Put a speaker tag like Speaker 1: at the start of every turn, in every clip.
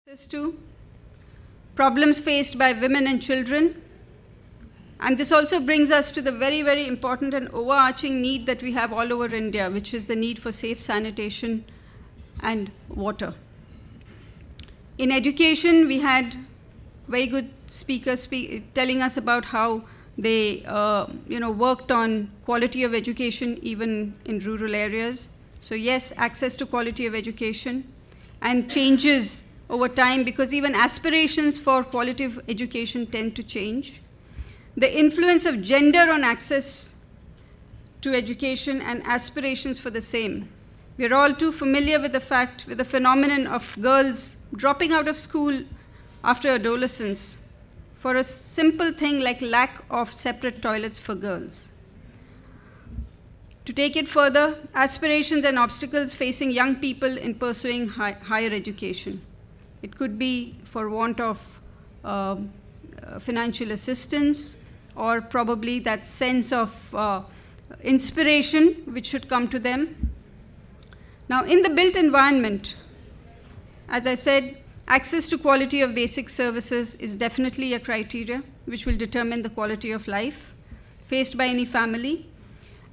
Speaker 1: access to, problems faced by women and children. And this also brings us to the very, very important and overarching need that we have all over India, which is the need for safe sanitation and water. In education, we had very good speakers telling us about how they worked on quality of education even in rural areas. So yes, access to quality of education and changes over time because even aspirations for quality of education tend to change. The influence of gender on access to education and aspirations for the same. We're all too familiar with the phenomenon of girls dropping out of school after adolescence for a simple thing like lack of separate toilets for girls. To take it further, aspirations and obstacles facing young people in pursuing higher education. It could be for want of financial assistance or probably that sense of inspiration which should come to them. Now, in the built environment, as I said, access to quality of basic services is definitely a criteria which will determine the quality of life faced by any family.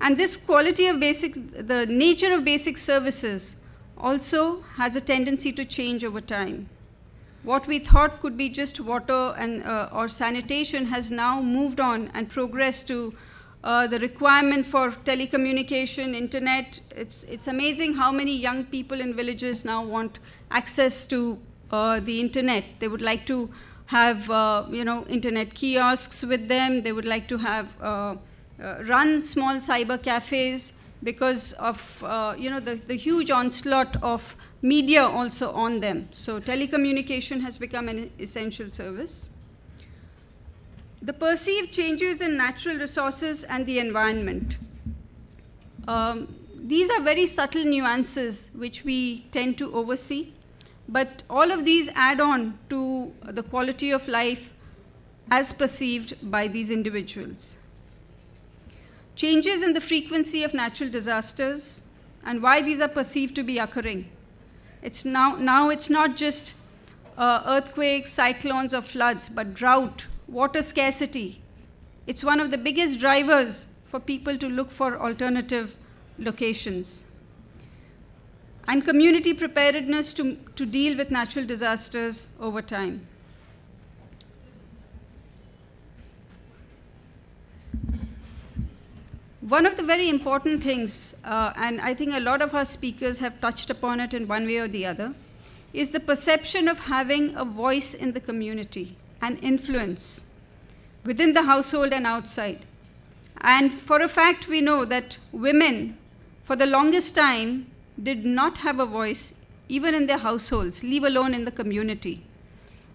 Speaker 1: And this quality of the nature of basic services also has a tendency to change over time. What we thought could be just water and, or sanitation has now moved on and progressed to the requirement for telecommunication, internet. It's amazing how many young people in villages now want access to the internet. They would like to have internet kiosks with them. They would like to have run small cyber cafes because of the huge onslaught of media also on them. So telecommunication has become an essential service. The perceived changes in natural resources and the environment. These are very subtle nuances which we tend to oversee, but all of these add on to the quality of life as perceived by these individuals. Changes in the frequency of natural disasters and why these are perceived to be occurring. It's now it's not just earthquakes, cyclones, or floods, but drought, water scarcity. It's one of the biggest drivers for people to look for alternative locations. And community preparedness to deal with natural disasters over time. One of the very important things, and I think a lot of our speakers have touched upon it in one way or the other, is the perception of having a voice in the community and influence within the household and outside. And for a fact, we know that women, for the longest time, did not have a voice even in their households, leave alone in the community.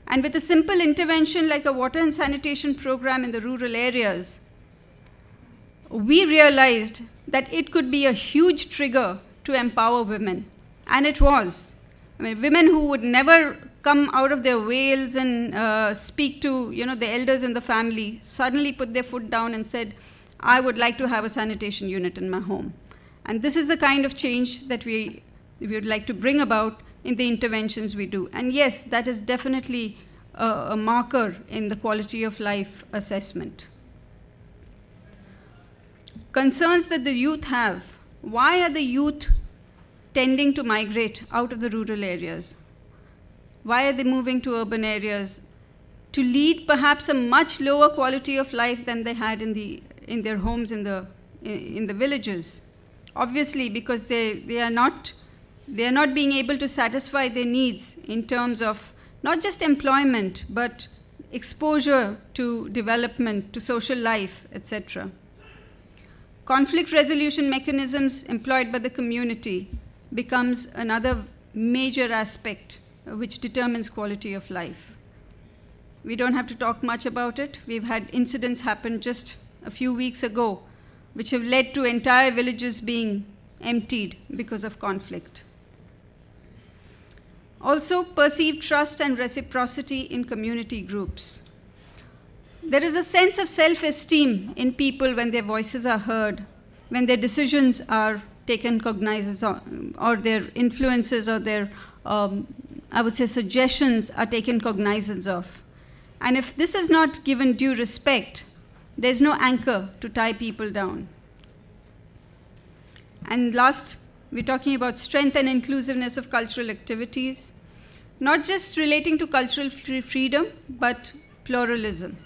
Speaker 1: And with a simple intervention like a water and sanitation program in the rural areas, we realized that it could be a huge trigger to empower women. And it was. I mean, women who would never come out of their veils and speak to the elders in the family suddenly put their foot down and said, I would like to have a sanitation unit in my home. And this is the kind of change that we would like to bring about in the interventions we do. And yes, that is definitely a marker in the quality of life assessment. Concerns that the youth have. Why are the youth tending to migrate out of the rural areas? Why are they moving to urban areas? To lead perhaps a much lower quality of life than they had in their homes in the villages. Obviously, because they are not being able to satisfy their needs in terms of not just employment, but exposure to development, to social life, etc. Conflict resolution mechanisms employed by the community becomes another major aspect which determines quality of life. We don't have to talk much about it. We've had incidents happen just a few weeks ago which have led to entire villages being emptied because of conflict. Also, perceived trust and reciprocity in community groups. There is a sense of self-esteem in people when their voices are heard, when their decisions are taken cognizance of, or their influences or their I would say, suggestions are taken cognizance of. And if this is not given due respect, there's no anchor to tie people down. And last, we're talking about strength and inclusiveness of cultural activities, not just relating to cultural freedom, but pluralism.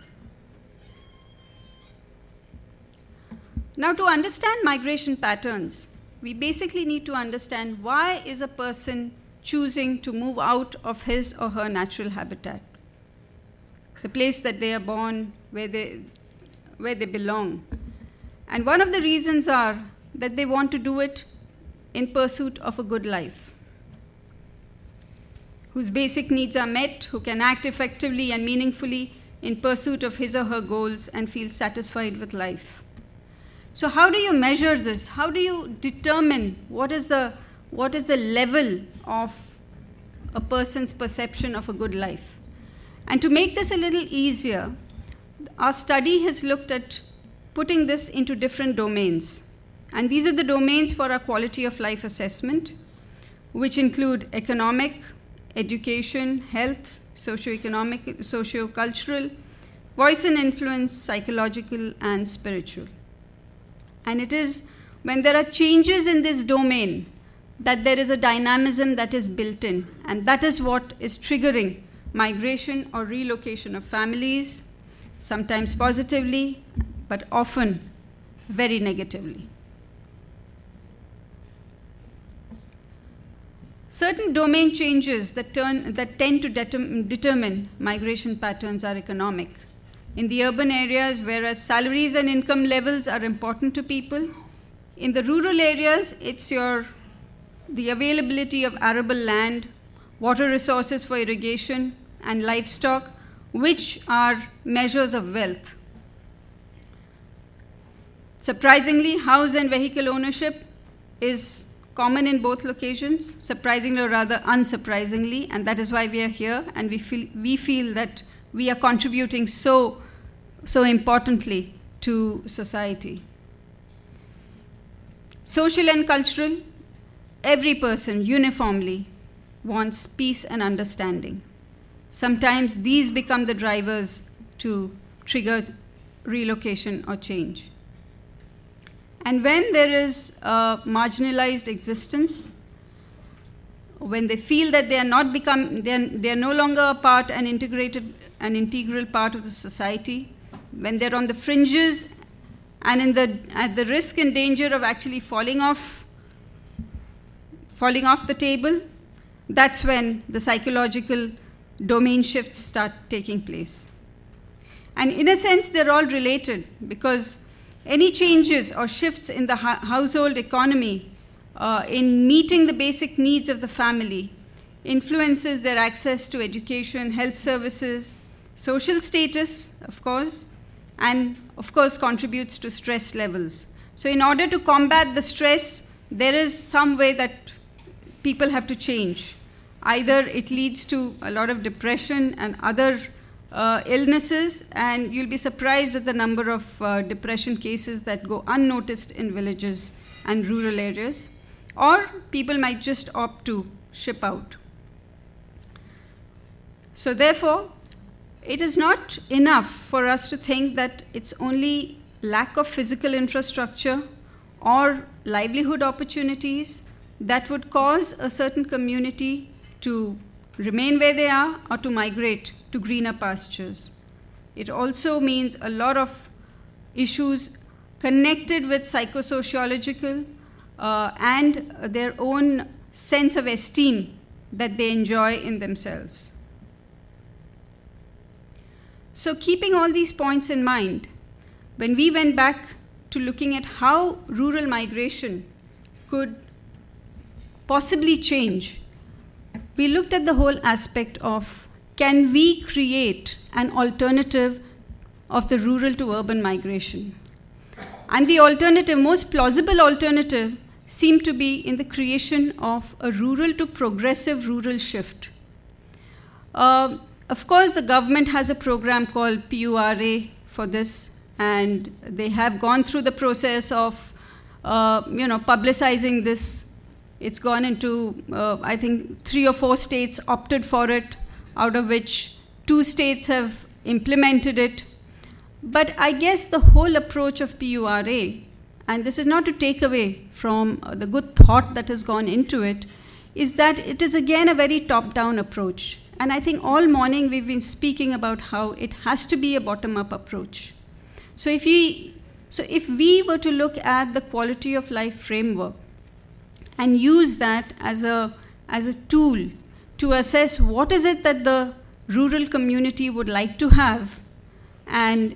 Speaker 1: Now, to understand migration patterns, we basically need to understand why is a person choosing to move out of his or her natural habitat, the place that they are born, where they belong. And one of the reasons are that they want to do it in pursuit of a good life, whose basic needs are met, who can act effectively and meaningfully in pursuit of his or her goals and feel satisfied with life. So how do you measure this? How do you determine what is the level of a person's perception of a good life? And to make this a little easier, our study has looked at putting this into different domains. And these are the domains for our quality of life assessment, which include economic, education, health, socioeconomic, sociocultural, voice and influence, psychological, and spiritual. And it is when there are changes in this domain that there is a dynamism that is built in, and that is what is triggering migration or relocation of families, sometimes positively, but often very negatively. Certain domain changes that tend to determine migration patterns are economic. In the urban areas, whereas salaries and income levels are important to people, in the rural areas, it's the availability of arable land, water resources for irrigation, and livestock, which are measures of wealth. Surprisingly, house and vehicle ownership is common in both locations, surprisingly or rather unsurprisingly, and that is why we are here, and we feel that we are contributing so importantly to society. Social and cultural, every person uniformly wants peace and understanding. Sometimes these become the drivers to trigger relocation or change. And when there is a marginalized existence, when they feel that they are no longer a part and an integral part of the society, when they're on the fringes and at the risk and danger of actually falling off the table, that's when the psychological domain shifts start taking place. And in a sense, they're all related, because any changes or shifts in the household economy in meeting the basic needs of the family influences their access to education, health services, social status, of course, and of course contributes to stress levels. So in order to combat the stress, there is some way that people have to change. Either it leads to a lot of depression and other illnesses, and you'll be surprised at the number of depression cases that go unnoticed in villages and rural areas, or people might just opt to ship out. So therefore, it is not enough for us to think that it's only lack of physical infrastructure or livelihood opportunities that would cause a certain community to remain where they are or to migrate to greener pastures. It also means a lot of issues connected with psychosociological and their own sense of esteem that they enjoy in themselves. So keeping all these points in mind, when we went back to looking at how rural migration could possibly change, we looked at the whole aspect of, can we create an alternative of the rural to urban migration? And the alternative, most plausible alternative, seemed to be in the creation of a rural to progressive rural shift. Of course, the government has a program called PURA for this, and they have gone through the process of publicizing this It's gone into, I think, 3 or 4 states opted for it, out of which 2 states have implemented it. But I guess the whole approach of PURA, and this is not to take away from the good thought that has gone into it, is that it is again a very top-down approach. And I think all morning we've been speaking about how it has to be a bottom-up approach. So if we were to look at the quality of life framework and use that as a tool to assess what is it that the rural community would like to have, and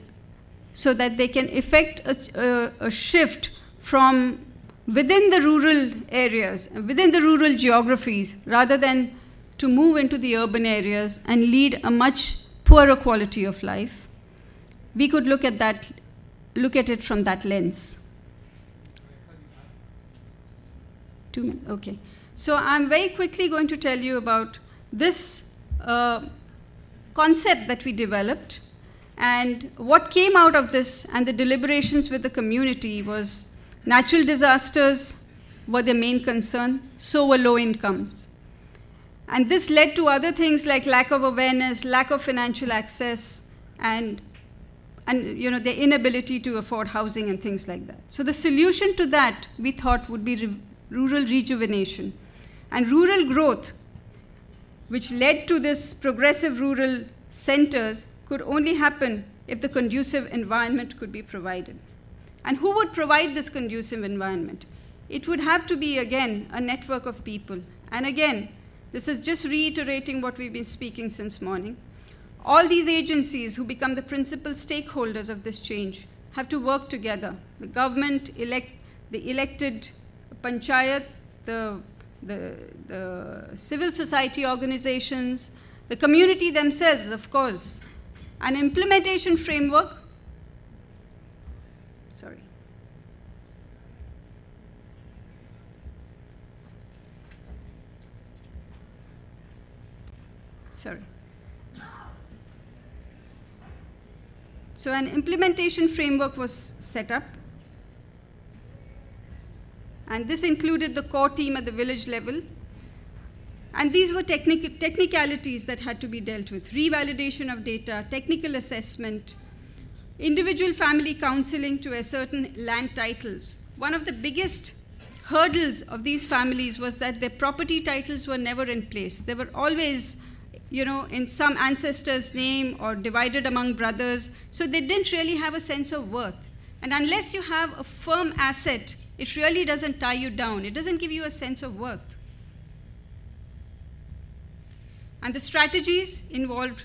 Speaker 1: so that they can effect a shift from within the rural areas, within the rural geographies, rather than to move into the urban areas and lead a much poorer quality of life. We could look at it from that lens. 2 minutes, okay. So I'm very quickly going to tell you about this concept that we developed, and what came out of this and the deliberations with the community was natural disasters were their main concern, so were low incomes. And this led to other things like lack of awareness, lack of financial access, and their inability to afford housing and things like that. So the solution to that, we thought, would be rural rejuvenation. And rural growth, which led to this progressive rural centers, could only happen if the conducive environment could be provided. And who would provide this conducive environment? It would have to be, again, a network of people. And again, this is just reiterating what we've been speaking since morning. All these agencies who become the principal stakeholders of this change have to work together. The government, the elected panchayat, the civil society organizations, the community themselves, of course. An implementation framework, So an implementation framework was set up, and this included the core team at the village level. And these were technicalities that had to be dealt with: revalidation of data, technical assessment, individual family counseling to ascertain land titles. One of the biggest hurdles of these families was that their property titles were never in place. They were always, in some ancestor's name or divided among brothers, so they didn't really have a sense of worth. And unless you have a firm asset, it really doesn't tie you down. It doesn't give you a sense of worth. And the strategies involved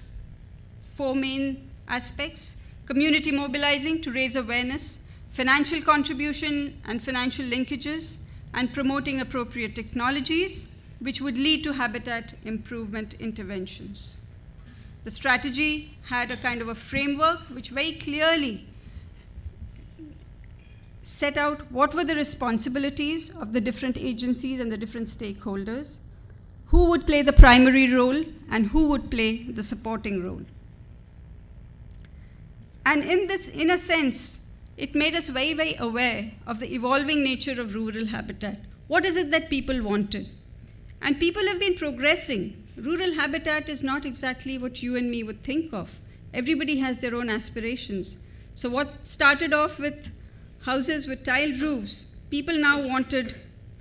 Speaker 1: 4 main aspects: community mobilizing to raise awareness, financial contribution and financial linkages, and promoting appropriate technologies, which would lead to habitat improvement interventions. The strategy had a kind of a framework which very clearly set out what were the responsibilities of the different agencies and the different stakeholders, who would play the primary role, and who would play the supporting role. And in a sense, it made us very, very aware of the evolving nature of rural habitat. What is it that people wanted? And people have been progressing. Rural habitat is not exactly what you and me would think of. Everybody has their own aspirations. So what started off with houses with tiled roofs, people now wanted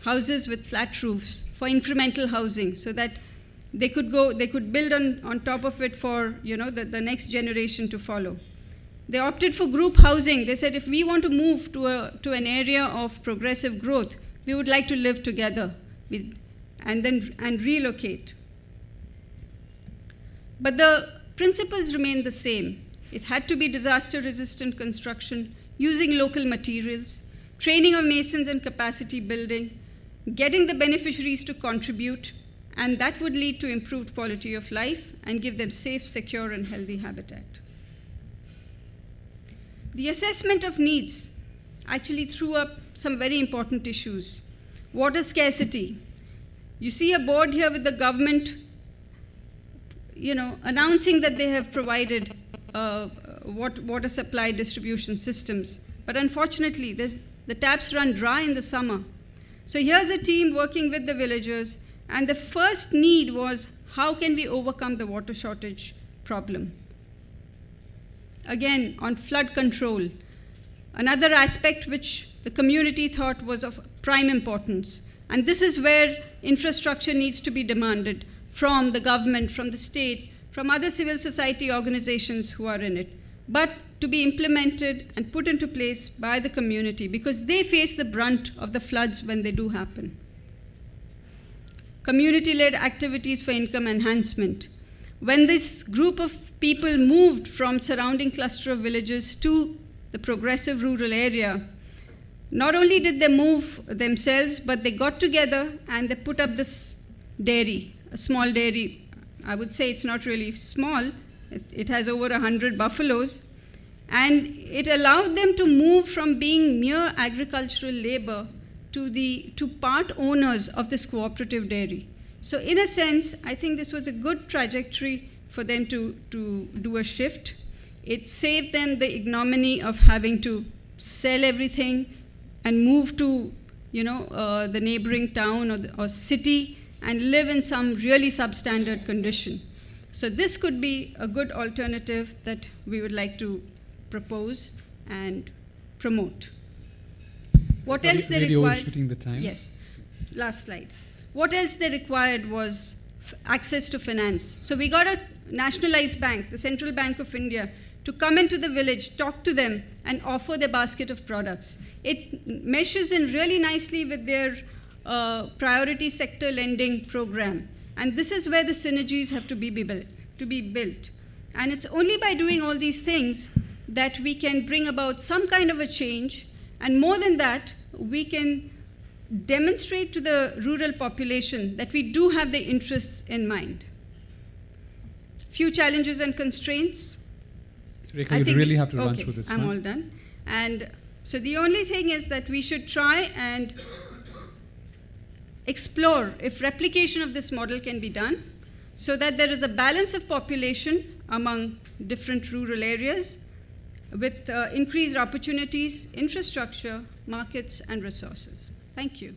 Speaker 1: houses with flat roofs for incremental housing, so that they could build on top of it for the next generation to follow. They opted for group housing. They said, if we want to move to an area of progressive growth, we would like to live together and relocate. But the principles remained the same. It had to be disaster-resistant construction, using local materials, training of masons and capacity building, getting the beneficiaries to contribute, and that would lead to improved quality of life and give them safe, secure, and healthy habitat. The assessment of needs actually threw up some very important issues. Water scarcity. You see a board here with the government, announcing that they have provided water supply distribution systems. But unfortunately, the taps run dry in the summer. So here's a team working with the villagers, and the first need was, how can we overcome the water shortage problem? Again, on flood control, another aspect which the community thought was of prime importance. And this is where infrastructure needs to be demanded from the government, from the state, from other civil society organizations who are in it, but to be implemented and put into place by the community, because they face the brunt of the floods when they do happen. Community-led activities for income enhancement. When this group of people moved from surrounding cluster of villages to the progressive rural area, not only did they move themselves, but they got together and they put up this dairy, a small dairy. I would say it's not really small. It has over 100 buffaloes. And it allowed them to move from being mere agricultural labor to part owners of this cooperative dairy. So in a sense, I think this was a good trajectory for them to do a shift. It saved them the ignominy of having to sell everything and move to the neighboring town or city and live in some really substandard condition. So this could be a good alternative that we would like to propose and promote. What else they required? Overshooting the time. Yes. Last slide. What else they required was access to finance. So we got a nationalized bank, the Central Bank of India, to come into the village, talk to them, and offer their basket of products. It meshes in really nicely with their priority sector lending program. And this is where the synergies have to be built. And it's only by doing all these things that we can bring about some kind of a change. And more than that, we can demonstrate to the rural population that we do have their interests in mind. Few challenges and constraints.
Speaker 2: Surekha, you really have to run through this one.
Speaker 1: I'm all done. And so the only thing is that we should try and explore if replication of this model can be done so that there is a balance of population among different rural areas with increased opportunities, infrastructure, markets, and resources. Thank you.